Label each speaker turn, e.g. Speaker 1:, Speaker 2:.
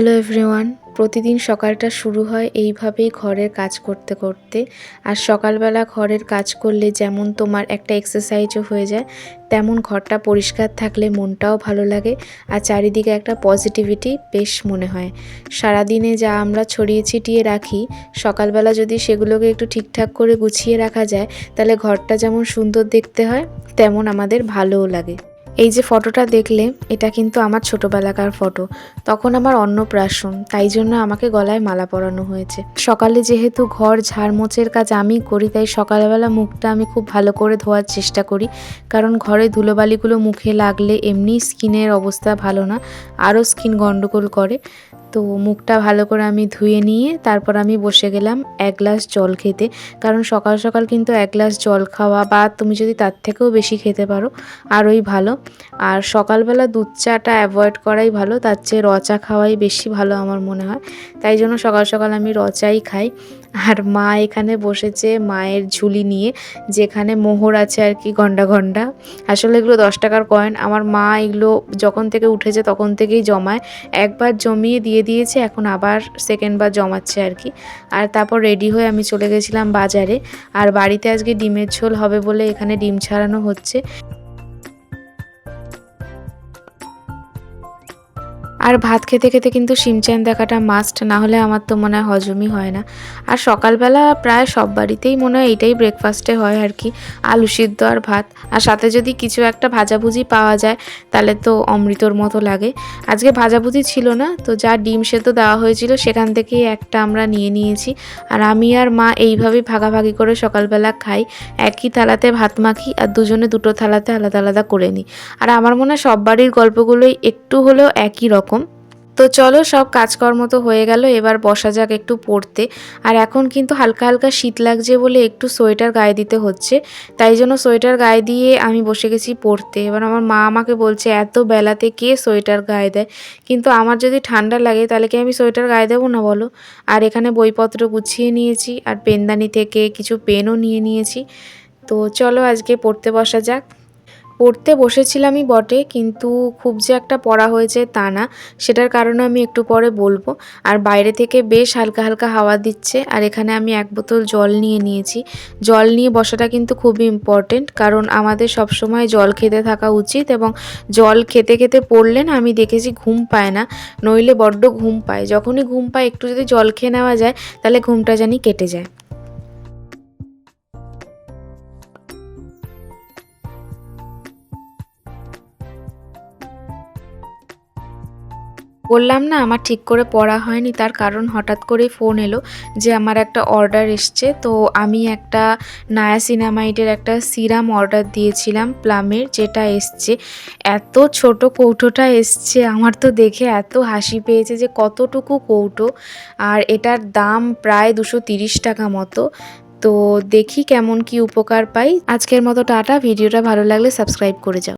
Speaker 1: Hello everyone. প্রতিদিন সকালটা শুরু হয় এইভাবেই ঘরের কাজ করতে করতে। আর সকালবেলা ঘরের কাজ করলে যেমন তোমার একটা এক্সারসাইজও হয়ে যায়, তেমন ঘরটা পরিষ্কার থাকলে মনটাও ভালো লাগে আর চারিদিকে একটা পজিটিভিটি বেশ মনে হয়। সারাদিনে যা আমরা ছড়িয়ে ছিটিয়ে রাখি, সকালবেলা যদি সেগুলোকে একটু ঠিকঠাক করে গুছিয়ে রাখা যায়, তাহলে ঘরটা যেমন সুন্দর দেখতে হয়, তেমন আমাদের ভালোও লাগে। এই যে ফটোটা দেখলে, এটা কিন্তু আমার ছোটবেলাকার ফটো। তখন আমার অন্নপ্রাশন, তাই জন্য আমাকে গলায় মালা পরানো হয়েছে। সকালে যেহেতু ঘর ঝাড়মোছের কাজ আমি করি, তাই সকালবেলা মুখটা আমি খুব ভালো করে ধোয়ার চেষ্টা করি, কারণ ঘরে ধুলোবালিগুলো মুখে লাগলে এমনি স্কিনের অবস্থা ভালো না, আরও স্কিন গন্ডগোল করে। তো মুখটা ভালো করে আমি ধুয়ে নিয়ে তারপর আমি বসে গেলাম এক গ্লাস জল খেতে, কারণ সকাল সকাল কিন্তু এক গ্লাস জল খাওয়া, বা তুমি যদি তার থেকেও বেশি খেতে পারো আরোই ভালো। আর সকালবেলা দুধ চাটা অ্যাভয়েড করাই ভালো, তার চেয়ে র চা খাওয়াই বেশি ভালো আমার মনে হয়। তাই জন্য সকাল সকাল আমি র চাই খাই। আর মা এখানে বসেছে মায়ের ঝুলি নিয়ে, যেখানে মোহর আছে আর কি, গন্ডা গন্ডা। আসলে এগুলো 10 টাকার কয়েন। আমার মা এগুলো যখন থেকে উঠেছে তখন থেকেই জমায়। একবার জমিয়ে দিয়ে দিয়েছে, এখন আবার সেকেন্ডবার জমাচ্ছে আর কি। আর তারপর রেডি হয়ে আমি চলে গেছিলাম বাজারে। আর বাড়িতে আজকে ডিমের ঝোল হবে বলে এখানে ডিম ছাড়ানো হচ্ছে। আর ভাত খেতে খেতে কিন্তু সিমচান দেখাটা মাস্ট, না হলে আমার তো মনে হয় হজমই হয় না। আর সকালবেলা প্রায় সব বাড়িতেই মনে হয় এটাই ব্রেকফাস্টে হয় আর কি, আলু সিদ্ধ আর ভাত। আর সাথে যদি কিছু একটা ভাজাভুজি পাওয়া যায় তাহলে তো অমৃতর মতো লাগে। আজকে ভাজাভুজি ছিল না, তো যা ডিম সেদ্ধ দেওয়া হয়েছিল সেখান থেকেই একটা আমরা নিয়ে নিয়েছি। আর আমি আর মা এইভাবেই ভাগাভাগি করে সকালবেলা খাই। একই থালাতে ভাত মাখি আর দুজনে দুটো থালাতে আলাদা আলাদা করে নিই। আর আমার মনে হয় সব বাড়ির গল্পগুলোই একটু হলেও একই রকম। তো চলো, সব কাজকর্ম তো হয়ে গেল, এবার বসা যাক একটু পড়তে। আর এখন কিন্তু হালকা হালকা শীত লাগছে বলে একটু সোয়েটার গায়ে দিতে হচ্ছে, তাই জন্য সোয়েটার গায়ে দিয়ে আমি বসে গেছি পড়তে। এবার আমার মা আমাকে বলছে এত বেলাতে কে সোয়েটার গায়ে দেয়, কিন্তু আমার যদি ঠান্ডা লাগে তাহলে কি আমি সোয়েটার গায়ে দেবো না বলো। আর এখানে বইপত্র গুছিয়ে নিয়েছি, আর পেনদানি থেকে কিছু পেনও নিয়ে নিয়েছি। তো চলো আজকে পড়তে বসা যাক। পড়তে বসেছিলামই বটে, কিন্তু খুব যে একটা পড়া হয়েছে তা না, সেটার কারণে আমি একটু পরে বলবো। আর বাইরে থেকে বেশ হালকা হালকা হাওয়া দিচ্ছে, আর এখানে আমি এক বোতল জল নিয়ে নিয়েছি। জল নিয়ে বসাটা কিন্তু খুবই ইম্পর্টেন্ট, কারণ আমাদের সবসময় জল খেতে থাকা উচিত। এবং জল খেতে খেতে পড়লে না, আমি দেখেছি ঘুম পায় না, নইলে বড্ড ঘুম পায়। যখনই ঘুম পায় একটু যদি জল খেয়ে নেওয়া যায়, তাহলে ঘুমটা জানি কেটে যায়। বললাম না আমার ঠিক করে পড়া হয়নি, তার কারণ হঠাৎ করেই ফোন এলো যে আমার একটা অর্ডার এসছে। তো আমি একটা নায়াসিনামাইডের একটা সিরাম অর্ডার দিয়েছিলাম প্লামের, যেটা এসছে। এত ছোট কৌটোটা এসছে, আমার তো দেখে এত হাসি পেয়েছে যে কতটুকু কৌটো। আর এটার দাম প্রায় 230 টাকা মতো। তো দেখি কেমন কি উপকার পাই। আজকের মতো টাটা। ভিডিওটা ভালো লাগলে সাবস্ক্রাইব করে যাও।